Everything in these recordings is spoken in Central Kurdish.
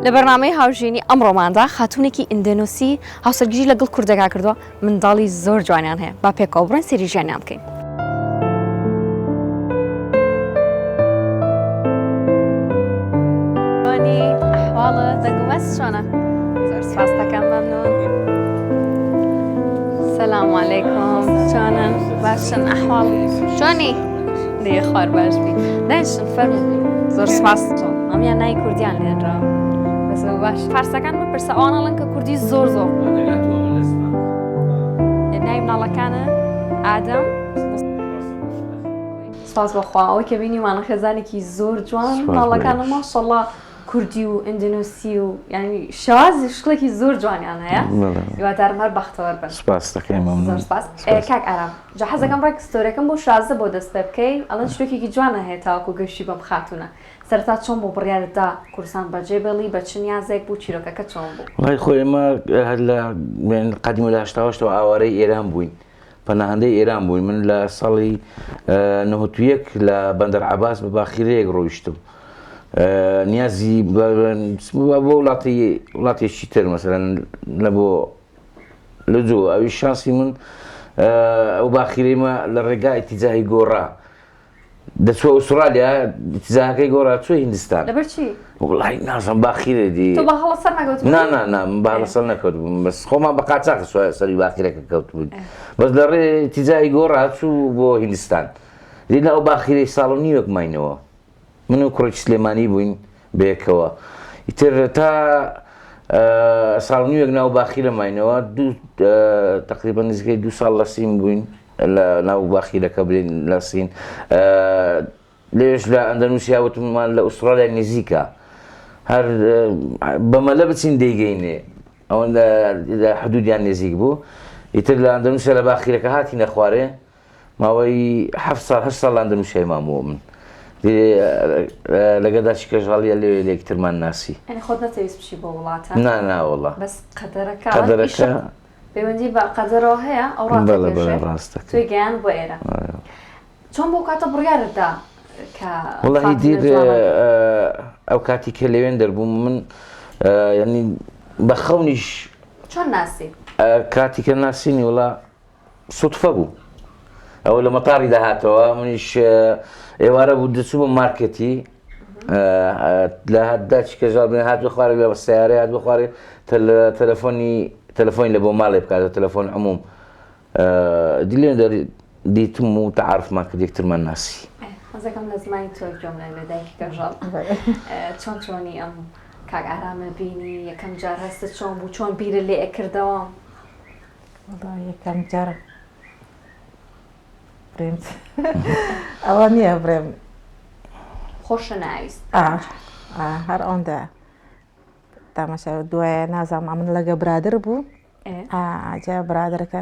لە بەرنامەی هاوژێنی ئەمڕۆماندا خاتوونێکی ئیندۆنێسی هاوسەرگیری لەگەڵ کوردەکە کردووە منداڵی زۆر جوانیان هەیە با پێکەوە بڕۆین سێری ژیانیان بکەین. جوانی ئەحواڵە دەنگومەس چۆنە؟ زۆر سپاس دەکەم مەمنون. سەلام عەلەیکم چۆنن؟ باشن ئەحواڵ جوانی؟ دێ خوار باش بی دایشن فەرموو زۆر سپاس ئەمیان نای کوردیان لێنراوە باش فارسەکان بپرسە ئەوانەڵەن کە کوردی زۆر نای مناڵەکانە ئادەم سپاس بەخوا ئەوەی کە بینی وانە خێزانێکی زۆر جوان مناڵەکانە ماشەڵڵا کوردی و ئیندۆنێسی و یعنی شازی شکڵێکی زۆر جوانیان هەیە هیوادارم هەر بەختەوەر بن. سپاس دەکەم مەمنون. زۆر سپاس. کاک ئارام جا حەزەکەم ڕێک ستۆریەکەم بۆ شازە بۆ دەست پێ بکەی ئەڵەن شتێکی جوانە هەیە تاوەکو گەشتی بەم خاتونە سەرەتا چۆن بۆ بڕیارتدا کوردستان بەجێ بێڵی بە چ نیازێک بوو چیرۆکەکە چۆن بوو؟ وڵای خۆی ئێمە لە قەدیم و لە هەشتاوەشتەوە ئاوارەی ئێران بووین پەناهەندەی ئێران بووین من لە ساڵی 91 لە بەندەر عەباس بە باخیرەیەک ڕۆیشتم نیازی بۆ وڵاتێکی تر مەسەلەن لە بۆ لەجۆ ئەوی شانسی من ئەو باخیرەیمە لە ڕێگای ئیتیجاهی گۆڕا دەچوە ئوسترالیا ئیتیجاهەکەی گۆڕا چوە هیندستان. لەبەر چی؟ وڵای نازانم باخیرە دی تۆ بە هەڵەسەر نەکەوتبووی؟ نا من بە هەڵەسەر نەکەوتبووم بەس خۆمان بە قاچاق سەری باخیرەکە کەوتبووین بەس لە ڕێ ئیتیجاهی گۆڕا چوو بۆ هیندستان دی لە ئەو باخیرەی ساڵ و نیوەک ماینەوە من و کوڕێکی سلێمانی بووین بەیەکەوە ئیتر تا ساڵ نیوەک ناو باخیرە ماینەوە تقریبا نزیکەی 2 ساڵ لە سین بووین لە ناو باخیرەکە برین لە سین لێش لە ئەندەنوسیا وتمان لە ئوسترالیا نزیکە هەر بەمەلە بچین دەیگەینێ ئەوەندە حدودیان نزیک بوو ئیتر لە ئەندەنوسیا لە باخیرەکە هاتینە خوارێ ماوەی 7 ساڵ 8 ساڵ لە ئەندەنوسیای مامەوە من لەگەداشی کەژاڵیە لێ لێکترمان ناسی. ئەنی خۆت نەتەویست بچی بۆ وڵاتە؟ نا وەڵڵا بەس قەدەرەکە پەیوەندی بە قەدەرەوە هەیە ئەو ڕاستەکەشێت توی گەیان بۆ ئێرە چۆن بۆ کاتە بڕیارتدا کە وەڵڵاهی دیر ئەو کاتی کە لەوێن دەربووم من یعنی بە خەونیش چۆن ناسی؟ کاتی کە ناسینی وڵا سوتفە بوو ئەوە لە مەتاری داهاتەوە منیش ئێوارە بوو دەچوو بە مارکەتی لە هەداچی کەژاڵ بێن هات بخوارێ لە سیارە هات بخوارێ تەلەفۆنی لە بۆ ماڵێ بکاتە تەلەفۆن عموم دیلێن دیتم و تەعارفمان کرد یەکترمان ناسی. حەزەکەم لە زمانی تۆ گوێم لە دایکی کەژاڵ چۆنی ئەم کاک ئارامە بینی یەکەم جار هەستە چۆن بوو چۆن بیرە لێ ئەکردەوە؟ یەکەم جار ئەوە نییە برێم خۆشە ناویست هەر ئەوەندە تاماشا دوایە نازانم من لەگە برادر بوو ئاجا برادرەکە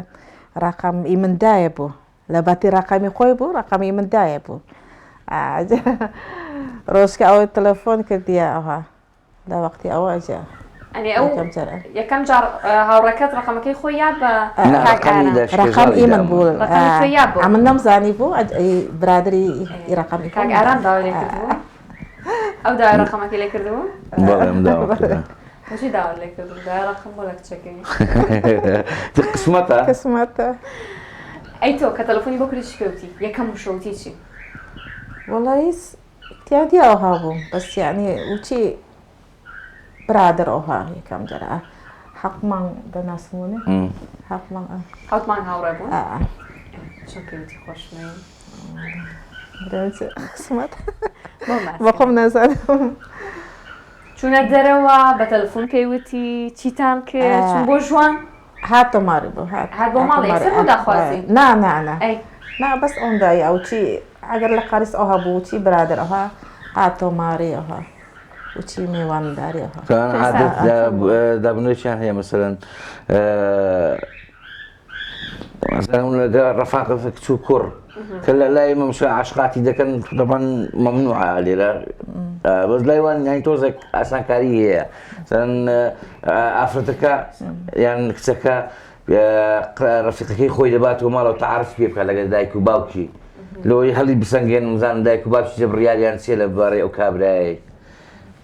ڕقەمی مندایە بوو لە باتی ڕقەمی خۆی بوو ڕقەمی مندایە بوو ڕۆژکە ئەوە تەلەفۆن کردیە ئەوها لە وەقتی ئەوە ئەجا یەکەم جار هاوڕەکەت ڕقەمەکەی خۆی یاد بە ڕقەمی من بوو من نەمزانی بوو برادری ڕقەمی کاک ئارام داوا لێ کردبوو؟ ئەو داوای ڕقەمەکەی لێ کردبوو؟ بەڵێم داوا کردم. بۆچی داوا لێ کردبوو؟ داوای ڕقەم بۆ لە کچەکەی قسمەتە ئەی تۆ کە تەلەفۆنی بۆ کردی چی کەوتی؟ یەکەم وشەوتی چی؟ وەڵی تیادی ئەوها بوو بەس یعنی وچی برادر ئەوها یەکەم جارە حەقمان بەناسبوونێ حەوتمان هاوڕێ بوون؟ چۆن پێوتی خۆشنەوەی؟ قسمەت بەخۆم نازانم چوونە دەرەوە بە تەلەفۆن پێیوتی چیتان کرد چون بۆ ژوان؟ هاتۆ ماری بوو هات بۆ ماڵی سەر بۆ داخوازی؟ نا بەس ئەوەندای ئەو چی ئەگەر لە قاریس ئەوها بوو چی برادر ئەوها هاتۆ ماری ئەوها وچی میێوانداری ئەوها عادەت دابنەوەیان هەیە مەسەلەن لەگە ڕەفاقە کچ و کوڕ کە لە لای مەمشە عاشقاتی دەکەن دەبان مەمنوعە لێرە بەس لایوان یانی تۆزێک ئاسانکاری هەیە مثلەن ئافرەتەکە یان کچەکە ڕەفیقەکەی خۆی دەباتەوە ماڵەوە تەعارف پێ بکات لەگەڵ دایک و باوکی لەوەی هەڵی بسەنگێن مزانم دایک و باوکی بڕیاریان چێ لە بارەی ئەو کابرایە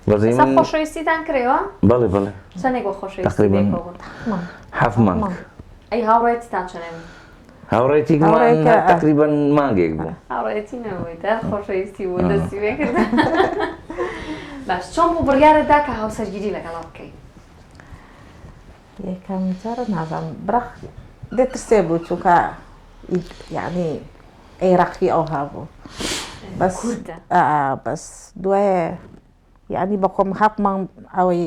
بەزی ئێستا من خۆشەویستیتان کڕێەوە؟ بەڵێ بڵێ چەندێک بۆ خۆشەویستی تقریباً بێکەوە بوون؟ 7 مانگ ئەی هاوڕێتتان چەنەوی؟ هاوڕێتێکمان هاوڕێکە- تقریباً مانگێک بوو هاوڕێتی نەبووی تا خۆشەویستی بوو دەستی وێکرد. باش چۆن بوو بڕیارەتدا کە هاوسەرگیری لەگەڵا بکەیت؟ یەکەم جارە نازانم بڕخ دەترسێ بوو چونکە یعنی عێراقی ئەو هابوو بەس کوردە. بەس دوایە یعنی بەخۆم هەپمان ئەوەی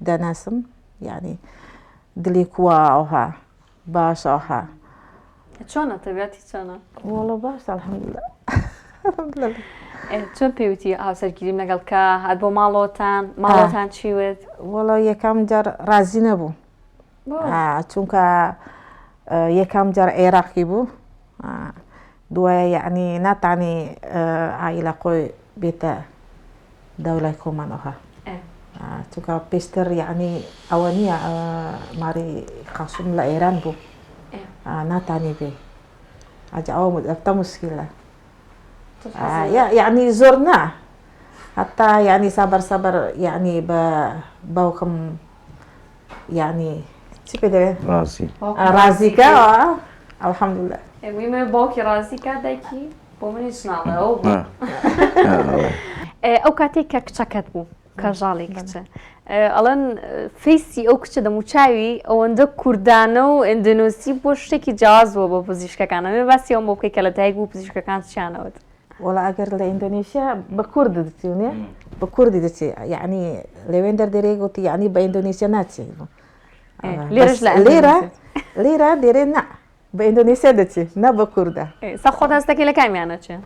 دەناسم یعنی دلی کووە ئەوها باش ئەوها چۆنە تەبیەتی چۆنە؟ وەڵە باش الحەمدولله الحەمدولله. چۆن پێویستی هاوسەرگیریم لەگەڵ کە هات بۆ ماڵۆتان چیوت؟ وەڵە یەکەم جار رازی نەبوو چونکە یەکەم جار عێراقی بوو دوایە یعنی ناتانی عائیلە خۆی بێتە دەوڵای کۆمانەوە چونکە پێشتر یعنی ئەوە نییە ماری قاسوم لە ئێران بوو ناتانی بێ ئەجا ئەوە ئەفتە مشکلە یعنی زۆر نا حتا یعنی سەبەر یعنی بە باوکم یعنی چی پێ دەوێت ڕاستی رازیکە الحەمدولله ویمە باوکی ڕازی کات دایکی بۆ منیش ناڵێ ئەو ئەو کاتێک کە کچەکەت بوو کەژاڵی کچە ئەڵەن فیسی ئەو کچە دەموچاوی ئەوەندە کوردانە و ئەندۆنێسی بۆ شتێکی جیاواز بووە بۆ پزیشکەکانە مێ باسی ئەوم بۆ بکەی کە لە دایک بوو پزیشکەکان چیانەوەت وەڵا ئەگەر لە ئیندۆنێسیا بە کورد دەچێنێ بە کوردی دەچێ یعنی لەوێن دەردەرێ گوتی یعنی بە ئیندۆنێسیا ناچێ لێرە دێرێ نا بە ئیندۆنێسیا دەچێ نە بە کووردە سا خۆ دەستەکەی لە کامیانە چێ؟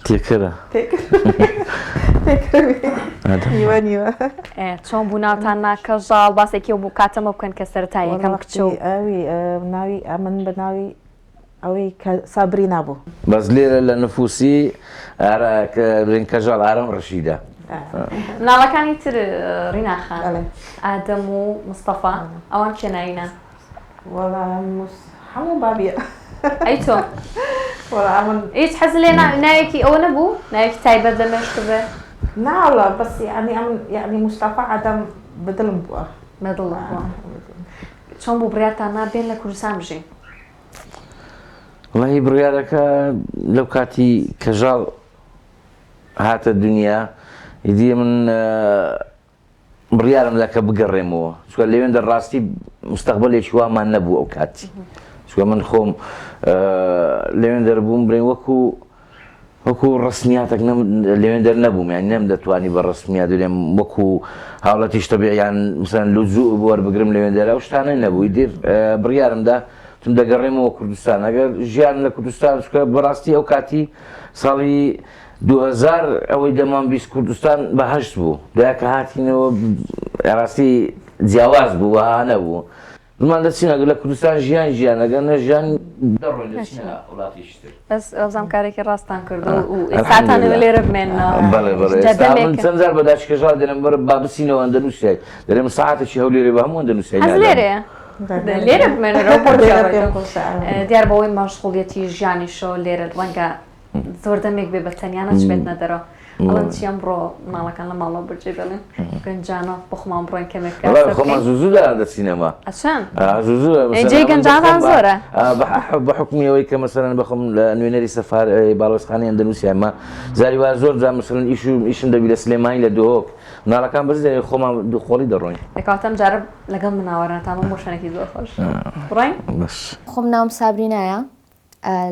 تێکرە نیوە نیوە چۆن بوو ناوتان ناکەژاڵ باسێکی بوو کاتەمە بکەن کە سەرتا یەکەم کچە و ئەوی ناوی ئەمن بە ناوی ئەوەی سابری نابوو بەس لێرە لە نفوسی ڕێن کەژاڵ ئارەم ڕەشیدە مناڵەکانی تر ڕیناخان ئادەم و مستەفا ئەوان کێناوینە وەڵا هەموو بابیە ئەی تۆ هیچ حەز لێ ناوێکی ئەوە نەبوو ناوێکی تایبەت دەمێشت بێ ناوڵە بەس یعنی مستەفا ئادەم بەدڵم بووە بەدڵ بووە چۆن بوو بڕیارتان نابێن لە کوردستان بژین؟ وڵی بڕیارەکە لەو کاتی کەژاڵ هاتە دنیا ئیدی من بڕیارم لەکە بگەڕێمەوە چکە لەوێن دەڕاستی مستەقبلێکی وامان نەبوو ئەو کاتی چکە من خۆم لەوێن دەربووم بڕێ وەکو ڕسمیاتێک لەوێن دەر نەبووم یان نەم دەتوانی بە ڕسمیات دێم وەکو هاوڵەتیش تەبیعیان مثلەن لزوو وەربگرم لەوێن دەرا ئەو شتانەی نەبووی دیر بڕیارمدا تم دەگەڕێمەوە کوردستان ئەگەر ژیان لە کوردستان چکە بەڕاستی ئەو کاتی ساڵی 2000 ئەوەی دەمان بیست کوردستان بەهەشت بوو دوایکە هاتینەوە ڕاستی جیاواز بوو وەها نەبوو زمان دەچینە لە کوردستان ژیان ئەگەر نە ژیان دەڕۆین دەچینە وڵاتیشتر بەس ئەوزام کارێکی ڕاستان کردو و ئێستاتانەوە لێرە بمێنەوە بەڵێ من چەند جار بە داچکەژاڵ دێنم بەرە با بچینەوە ئەندەنووسیای دەرێم ساعاتێکی هەولێرێ بە هەموو ئەندەنووسیای حەز لێرەیە؟ لێرە بمێنەرەوە دیار بەوەی مەشغوڵیەتی ژیانیشەوە لێرە ڕەنگە زۆر دەمێک بێ بە تەنیانە چبێت نەدەرەوە ئەڵەن چیان بڕۆ ماڵەکان لە ماڵەوە بەرجێ بڵێن گەنجانە بخۆمان بڕۆین کەمێک خۆمان زوزوودا دەچینەما ئەچەند؟ جێی گەنجانتان زۆرە بە حکمی ئەوەی کە مەسەرەن بەخۆم لە نوێنەری سەفار باڵۆزخانەی ئەندەنووسیا ئەمە زاری وا زۆر جا مەسەرەن ئیشم دەبی لە سلێمانی لە دۆک مناڵەکان بەرز خۆمان خۆڵی دەڕۆین دەکاتەم جارە لەگەڵ مناوەرانتان بۆ شوێنێکی زۆر خۆش بڕۆین؟ خۆم ناوم سابرینایە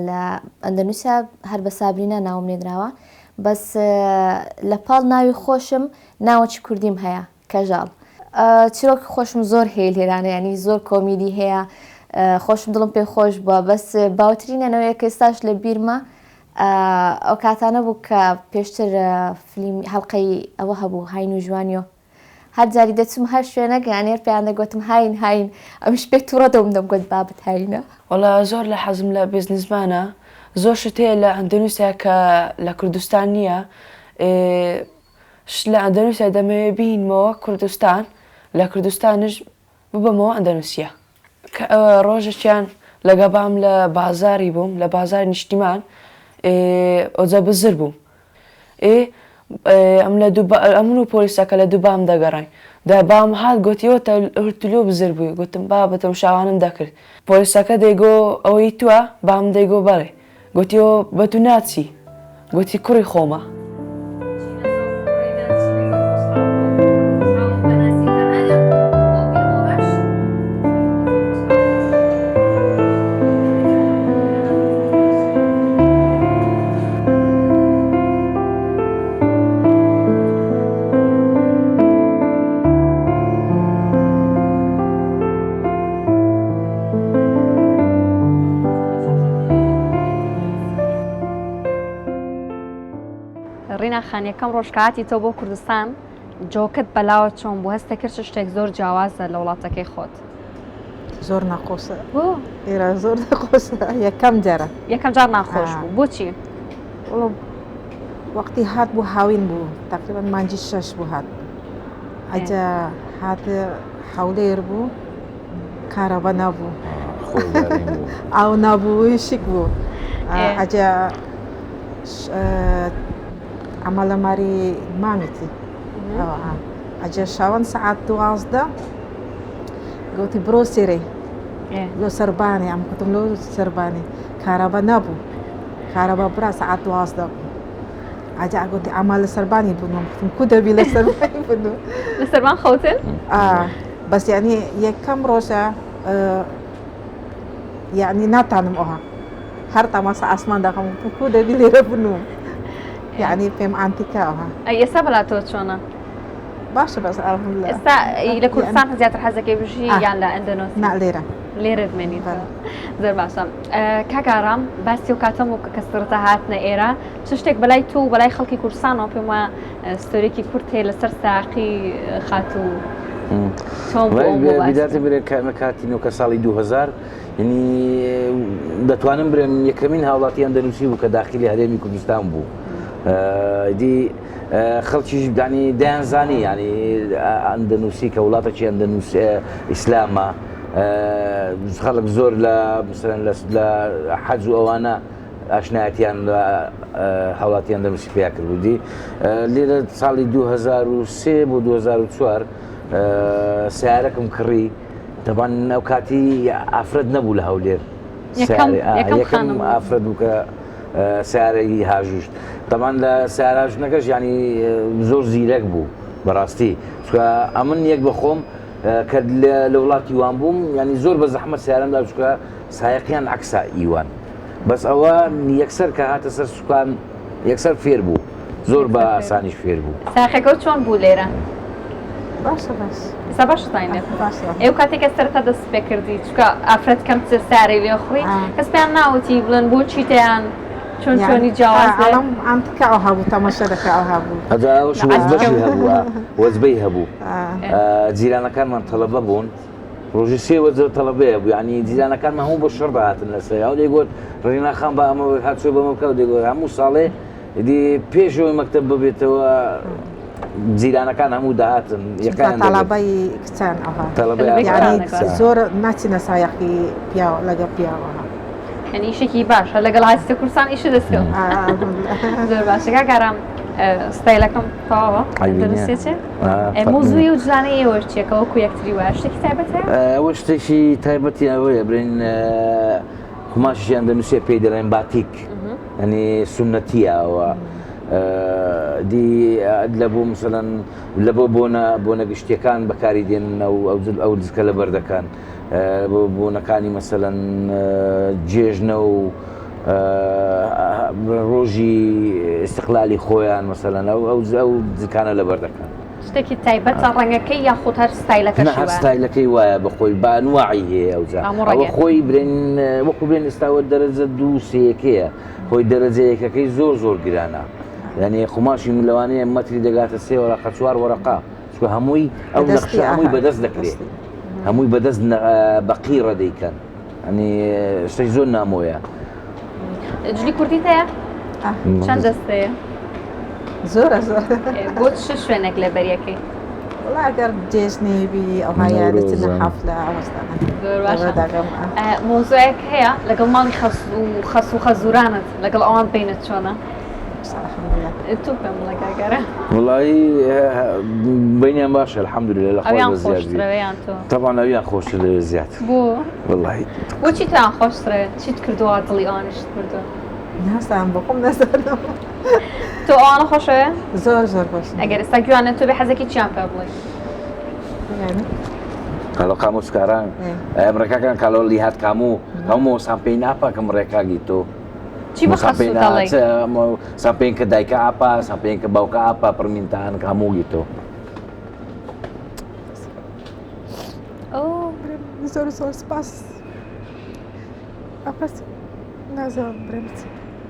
لە ئەندەنووسیا هەر بە سابرینە ناوم لێدراوە بەس لە پاڵ ناوی خۆشم ناوەکی کوردیم هەیە کەژاڵ چیرۆکی خۆشم زۆر هەیە لێرانە ینی زۆر کۆمیدی هەیە خۆشم دڵم پێ خۆش بووە بەس باوترینەوەیە کە ئێستاش لە بیرمە ئەو کاتانە بوو کە پێشتر فیلمی هەڵلقەی ئەوە هەبوو هاین و جوانیۆ هەر جاری دەچم هەر شوێنەکە یانێر پێیان دەگوتم هاین ئەمش پێ تووڕە دەوم دەمگوت بابت هاینە وەڵا زۆر لە حەزم لە بێزنسمانە زۆر شت هەیە لە ئەندەنووسیا کە لە کوردستان نییە لە ئەندەنووسیا دەمەوێت بینمەوە کوردستان لە کوردستانش ببەمەوە ئەندەنووسیا ڕۆژێکیان لەگەبام لە بازاری بووم لە بازاری نیشتیمان ئۆجا بزر بووم ئەم لە ئەمن و پۆلیسەکە لە دووبام دەگەڕین دا بام هاات گوتیەوە هەرتولۆ بزر بووی گوتم با بەتەم شاوانم دەکرد پۆلیسەکە دەیگۆ ئەوەی تووە بام دەیگۆ بەڵێ گوتیەوە بە تو ناچی گوتی کوڕی خۆمە ڕینا خان یەکەم ڕۆژکاتی تۆ بۆ کوردستان جۆکت بەلاوە چۆن بوو هەستە کرد شتێک زۆر جیاوازە لە وڵاتەکەی خۆت زۆر ناخۆشە بۆ ئێرە زۆر ناخۆشە یەکەم جارە یەکەم جار ناخۆش بوو بۆچی وەقتی هات بوو هاوین بوو تقریبا مانجی 6 بوو هات ئەجا هاتە حولێر بوو کارەبە نەبوو ئاو نەبووی شک بوو ئەجا عمل ماری مامتی ئەجا شاوەن سعات 12 گوتی برۆ سێرەی لۆ سەربانی ئەم گوتم لۆ سەربانی کارەبە نەبوو کارەبە برا سعات 12 بوو ئەجا گوتی ئەمە لە سەربانی بوونم گوتم کو دەبی لە سەربانی بوو لە سەربان خەوتن بەس یعنی یەکەم ڕۆژە یعنی ناتانم ئەوها هەر تەماشا ئاسمان دەکەم کو دەبی لێرە بنوم یعنی پێم ئانتیکاوە ئێستا بەلاتەوە چۆنە باشە بەس ئەلحەمدولیلا ئێستا لە کوردستان زیاتر حەزەکەی بژی یان لە ئەندەنۆسی نا لێرە لێرە دمێنیت زۆر باشە کاکارام باسی و کاتەم و کەسرتە هاتنە ئێرە چ شتێک بەلای تۆ و بەلای خەڵکی کوردستانەوە پێم وایە ستۆرێکی کورت هەیە لەسەر ساقی خاتوو بداتە برێ کاتینەوە کە ساڵی 2000 ینی دەتوانم برێم یەکەمین هاوڵاتی ئەندەنووسی بوو کە داخلی هەرێمی کوردستان بوو دی خەڵکیش دانی دەیانزانی ینی ئەندەنووسی کە وڵاتێکی ئەندەنووس ئیسلامە خەڵک زۆر لە لە حەج و ئەوانە ئاشنایەتیان لە هاوڵاتی ئەندەنووسی پێیا کرد بوو دی لێرە ساڵی 2003 بۆ 2004 سیارەکەم کڕی دەبان ئەو کاتی ئافرەت نەبوو لە هەولێر یەکەم ئافرەت بوو کە سیارەی هاژوشت دەبان لە سیارهاژنەکەش ینی زۆر زیرەک بوو بەڕاستی چکە ئەمن یەک بەخۆم کە لە وڵاتی وان بووم ینی زۆر بە زەحمەت سیارەمدا چکە سایەقیان عەکسا ئیوان بەس ئەوە یەکسەر کە هاتە سەر سوکان یەکسەر فێر بوو زۆر بە ئاسانیش فێر بوو ساقەکە چۆن بوو لێرە باشە باش ئێستا باشتاین ئێو کاتێک کە سەرەتا دەست پێ کردی چکە ئافرەت کەم چ سارەی لێ خوڕی کەس پێیان ناوتی بڵێن بۆ چیتیان چۆن چۆنی جیاواز ئەمتکاو هەبوو تەماشا دەکاو هەبوو هەداش وەزبەشی هەبووە وەزبەی هەبوو جیرانەکانمان تەڵەبە بوون ڕۆژی سێ وەزە تەڵەبەیە بوو ینی جیرانەکانمان هەموو بە شەڕ داهاتن لەسەر ئەو دەیگوت ڕێناخان بە ئەمە هاتچۆ بەمە بکە و دەیگوت هەموو ساڵێ دی پێشەوەی مەکتەب ببێتەوە جیرانەکان هەموو داهاتن تەڵەبەی کچان زۆر ناچینە سایەقی پیاوە لەگە پیاوە یعنی ئیشێکی باشە لەگەڵ هاستە کوردستان ئیش دەستکەوت زۆر باشە کاکارام ستایلەکەم تەواوە دەنووسێتێ مۆزووی و جوانەی ئێوە چیەکە وەکو یەکتری وایە شتێکی تایبەت هەیە ئەوە شتێکی تایبەتی ئەوەیە برین قماشیان دەنووسێ پێی دەڵێن باتیک ینی سونەتیە ئەوە دی لە بۆ مثلەن لە بۆ بۆنە گشتیەکان بەکاری دێن ئەو دزکە لە بەردەکان بۆ بۆنەکانی مەسەلەن جێژنە و ڕۆژی ئیستیقلالی خۆیان مەسەلەن ئەو دزکانە لە بەردەکان شتێکی تایبەتە ڕەنگەکەی یاخود هەر ستایلەکەی ستایلەکەی وایە بەخۆی بانواعی هەیە ئەوە خۆی برێن وەکو بێن ئێستاوە دەرەجە دوو سەیەکەیە خۆی دەرەجەیەکەکەی زۆر زۆر گرانە یعنی خماشی لەوانەیە مەتری دەگاتە سێ وەرەقە چوار وەرەقا چکە هەمووی ئەو نەخشە هەمووی بەدەست دەکرێت هەمووی بەدەست بەقیڕە دەیکەن ئەنی شتێک زۆر نامۆیە جلی کوردیت هەیە چەند دەستەیە زۆرە زۆر بۆ چ شوێنێک لە بەریەکەی وڵا ئەگەر جێژنێبی ئەوهایە دەچنە حەفلە ئەوەستانە زۆر باشە مۆزوعێک هەیە لەگەڵ ماڵی خەس و خەزورانت لەگەڵ ئەوان بینت چۆنە الحمد لله. تو پێم بڵێ کاکەرە وڵی بینیان باشە الحەمدولillah لە ئەویان خۆی بە خۆشترەوەیان تۆ طبعا ئەویان خۆشتر لە زیات بۆ والله بۆچی تان خۆشترێ چیت کردووە دڵی ئانیشت کردو ناسان بقوم نزانم. تۆ ئەوانە خۆشەوە زۆر باش. ئەگەر ئێستا گویانە تۆ بێ حەزێکی چیان پێ بڵێ يعني کاڵۆ قاموسکاران ئەمریکاکان کاڵۆ لیهات هەموو سامپێی ناپا کەم ڕێکاگی تۆ چی بەخەسوو دەڵێ سامپێن کە دایکە ئاپا سامپێن کە باوکە ئاپا پرمینتان هەمووی تۆ زۆر سپاس. ئەپس نازانم برێمت.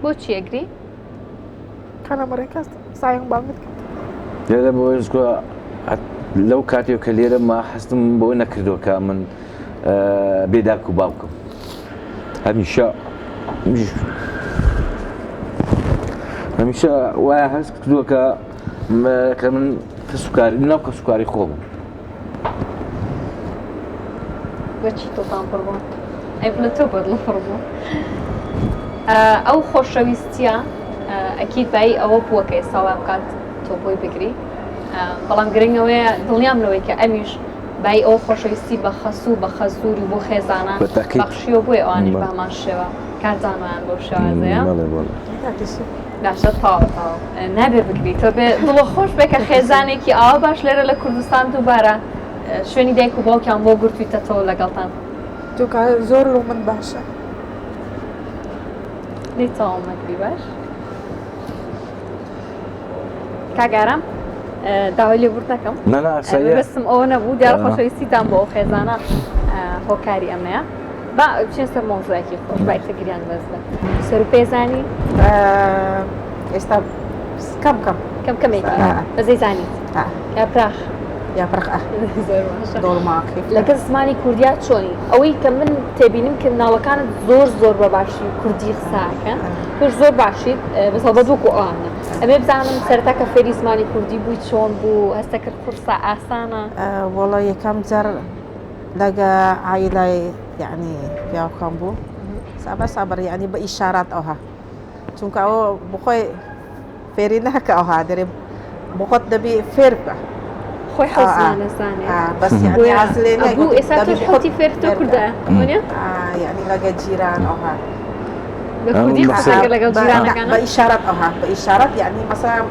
بۆچی ئەگری کانە مەڕێکە سایەنگ بانگت کرد. لێرە بۆ لەو کاتێک کە لێرە ما حەستم بۆ نەکردەوە کە من بێداک و باوکم هەمیشە وایە هەست کردووە کە من سوکاری ناو کە سوکاری خۆم بۆچی تۆتان پڕ بوون ئەی بڵێ تۆ بەدڵ پڕ بوو ئەو خۆشەویستیە ئەکید بای ئەوە بووە کە ئێستا وای بکات تۆ بۆی بگری بەڵام گرنگەوەیە دڵنیامەوەی کە ئەمیش بای ئەو خۆشەویستی بە خەسوو بە خەزووری بۆ خێزانە بەخشیوە بۆی ئەوانیش بە هەمان شێوە کارزانیان بۆ شێوازەیە باشە تاو نابێ بگری تۆ بێ دڵە خۆش بێ کە خێزانێکی ئاوا باش لێرە لە کوردستان دووبارە شوێنی دایک و باوکیان بۆ گرتوویتەوە لەگەڵتان تووکە زۆر لە من باشە. لێتەوە مەگری باش کاگارم داوای لێبور نەکەم بەستم ئەوە نەبوو دیارە خۆشەویستیتان بۆ ئەو خێزانە هۆکاری ئەمەیە با بچین سەر مۆزوعێکی خۆش با ئیتەگریان بەزدە سەر و پێزانی ئێستا کەم کەمێکی بەزەی زانیت یاپراخ یاپرخ زۆر باشە دۆڵماقی لەگەڵ زمانی کوردیا چۆنی ئەوەی کە من تێبینم کە مناڵەکانت زۆر بە باشی کوردی قساکەن توش زۆر باشیت بەسەڵبەت وەکو ئەوانە ئەمێ بزانم سەرەتا کە فێری زمانی کوردی بووی چۆن بوو هەستەکرد قورسە ئاسانە وەڵا یەکەم جار لەگە عایلای یعنی پیاوەکەم بوو سابەر یعنی بە ئیشارات ئەوها چونکە ئەوە بخۆی فێری ناکە ئەوها دەرێ بخۆت دەبی فێر بکە خۆی حەزانەزانێ بەس یعنی عەزلێ بوو ئێستا تۆش خۆتی فێرتۆ کوردە یعنی لەگە جیران ئەوها بە کوردی قسەکە لەگەڵ جیرانەکانە بە ئیشارات ئەوها بە ئیشارات یعنی مەسەلا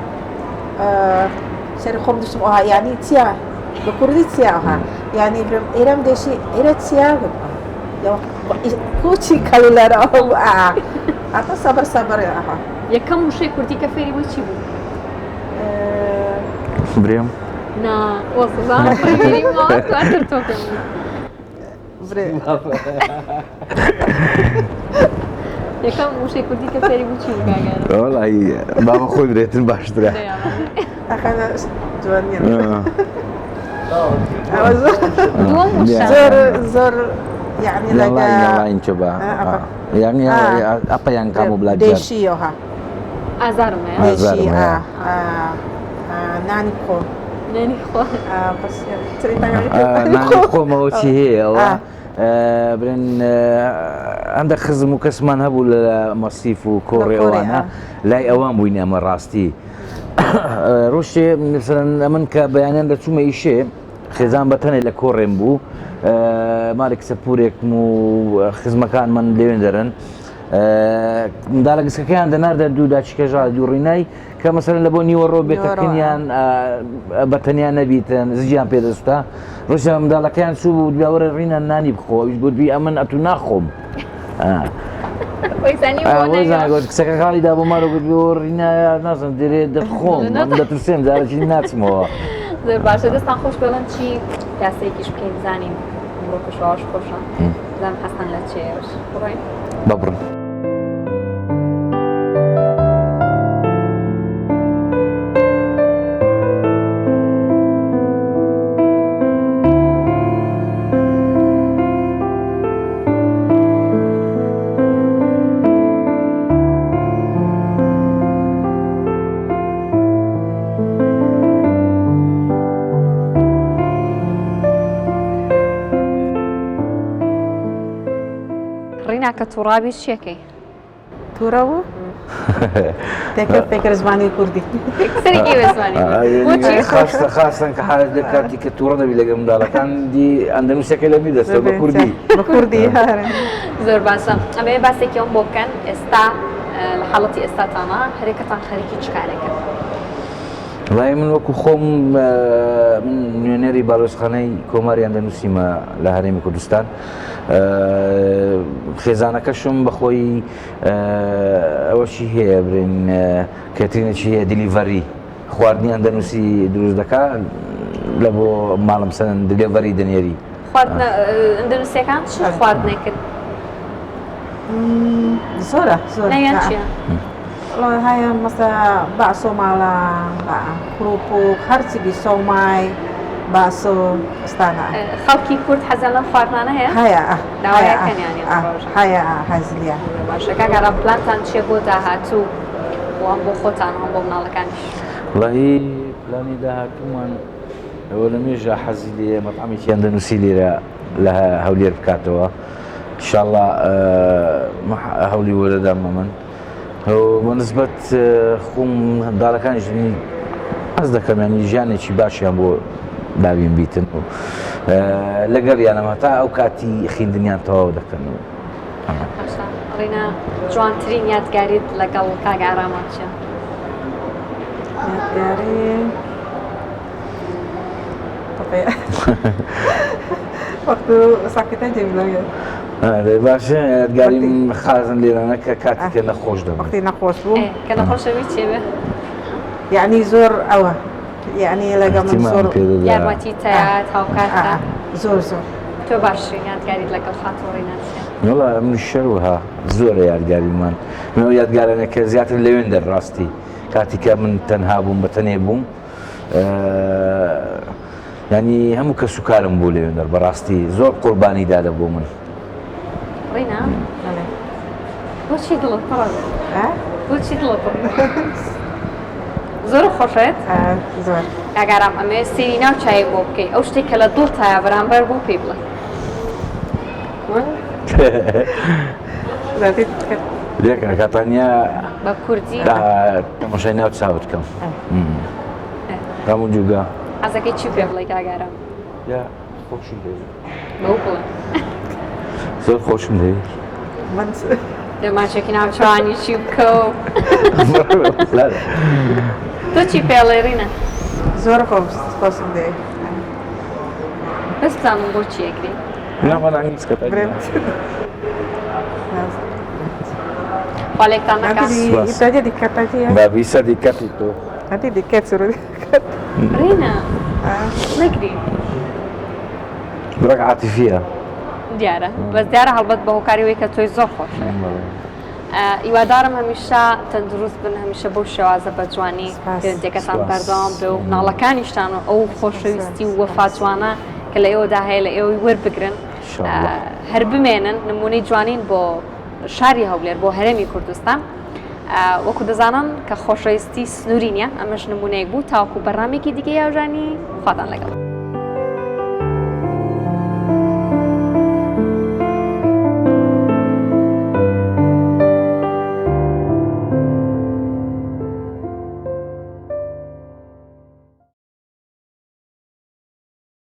سەری خۆم دشتم ئەوها یعنی چیا بە کوردی چیا ئەوها یعنی ئێرەم دێشی ئێرە چیا کوچی کەلولەرە ئەو هاتە سەبەر ئەها یەکەم وشەی کوردی کە فێری بۆ چی بوو برێم نا وەسڵام تواتر تۆ پێم یەکەم وشەی کوردی کە فێری بوو چی بوو کاگەرە وەڵی بابە خۆی برێتن باشترە جوان زۆر یعنی لەگە اینجا با یعنی apa yang kamu belajar دێشیەوە ئازارم دێشی نانی خۆ نانی خۆ نانی خۆمەوە چی هەیەەوە برن هەندە خزم و کەسمان هەبوو لە مەسیف و کۆڕێەوانە لای ئەوان بووین ئەمە ڕاستی ڕۆژێ من کە بەیانیان دەچوومە ئیشێ خێزان بەتەنێ لە کۆڕێم بوو مارێک سەپورێکم و خزمەکان من لێوێن دەرن منداڵە گسکەکەیان دەناردە دوو داچکەژا دووڕینای کە مەسەرەن لە بۆ نیوەڕۆ بێتەکەنیان بەتەنیان نەبیتن زیان پێدەستا ڕۆژە منداڵەکەیان چوو بوو دوێوەرە ڕینە نانی بخۆویش بودبی ئەمن ئەتو ناخۆم گوت کسەکە خاڵیدا بۆ مارە گوت ڕینە نازم دەرێ دەخۆم دەترسێم جارەکی ناچمەوە زۆر باشە دەستان خۆش بڵێن چی یاسەیەکیش بکەین بزانین ئەمڕۆ پێشواش خۆشە بزانم حەستان لە چێش بڕۆین بەبڕن ڕینا کە تووڕابی چیەکەی تووڕەوە فكر زمانی کوردی سەرێکی وەزمانی بۆچی خاستن کە حالت دەکاتی کە تووڕە دەبی لەگە منداڵەکانی ئەندەنووسەکە لەبی دەستە بە کوردی بە کوردی زۆر باشە ئەمێ باسێکیەوە بۆ بکەن ئێستا لە حاڵەتی ئێستاتانە هەرێکەتان خەریکی چ کارێکە وڵای من وەکو خۆم نوێنەری باڵۆزخانەی کۆماری ئەندەنووسیمە لە هەرێمی کوردستان خێزانەکەشم بەخۆی ئەوەشی هەیە برێن کەترینەکی هەیە دیلیڤەری خواردنی ئەندەنووسی دروست دەکات لە بۆ ماڵم سەن دیلیڤەری دەنێری ئەندەنووسیەکان چ خواردنێکرد زۆرە زۆر نەیان چییە؟ هەیە مەسە باسۆ ماڵە خروپ و هەرچی سۆمای باسۆ ئستانە خەڵکی کورد حەزیان لەم خواردنانە هەیە؟ هەیە داوایەکەنیانی هەیە هەزلیە باشە کاکەڕە پلانتان چیە بۆ داهاتوو وان بۆ خۆتان هەم بۆ مناڵەکانیش وڵی پلانی داهاتوومان ئەوە لە مێژە حەزی لێ مەطعمێکی ئەندەنووسی لێرە لە هەولێر بکاتەوە ئینشاءڵڵا هەولی وەرەدامە من بە نسبەت خۆم منداڵەکانیش حەز دەکەم ینی ژیانێکی باشیان بۆ داوین بیتن و لەگەڵ یانەمە تا ئەو کاتی خوێندنیان تەواو دەکەن و ڕینا جوانترین یادگاریت لەگەڵ کاک ئارامان چیە؟ یادگاری وەختو ساکتە جێبلەوە باشە یادگاریم خازن لێرانە کە کاتێکە نەخۆش دەبێت وەختی نەخۆش بوو کە نەخۆشەوی چێ بێ؟ یعنی زۆر ئەوە یعنی لەگە من زۆر یارمەتی تەیات هاوکاتە زۆر زۆر تۆ باشترین یادگاریت لەگەڵ خاتۆڕینا چیە؟ وڵا من شەروها زۆرە یادگاریمان من یادگارانە کە زیاتر لەوێن دەڕاستی کاتێکە من تەنها بووم بە تەنێ بووم ینی هەموو کە سوکارم بوو لەوێن دەر بەڕاستی زۆر قوربانی دادە بۆ من ڕینا بۆچی دڵت پڕە بۆچی دڵت زۆر خۆشێت زۆر کاگارام ئەمێ سێری ناو چای بۆ بکەی ئەو شتێک کە لە دڵتایە بەرامبەر بۆ پێی بڵێ لێکە کاتانیا بە کوردی تەماشای ناو چاوت کەم هەموو جوگا حەزەکەی چی پێ بڵێ کاگارام یا خۆشم دەوێت بەو بڵێ زۆر خۆشم دەوێت من دەماچێکی ناوچوانی چی بکە و تۆ چی پێڵێ ڕینە؟ زۆر خۆشم دێ بەستانم بۆ چی ئەکری؟ خاڵێکتان نەکات ئیتاجە دیکەتەجیە بابیسە دیکەتی تۆ هەتی دیکەت سر ڕینە نەگری بڕێک عاتیفیە دیارە بەس دیارە هەڵبەت بە هۆکاریەوەی کە تۆی زۆر خۆشە هیوادارم هەمیشە تەندروست بن هەمیشە بەو شێوازە بە جوانی پێنجەکەتان بەردەوام بێ و مناڵەکانیشتان و ئەو خۆشەویستی و وەفاجوانە کە لە ئێوەدا هەیە لە ئێوەی وەربگرن هەر بمێنن نمونەی جوانین بۆ شاری هەولێر بۆ هەرێمی کوردستان وەکو دەزانن کە خۆشەویستی سنووری نیە ئەمەش نمونەیەک بوو تاوەکو بەڕامێکی دیکە یاژانی خواتان لەگەڵ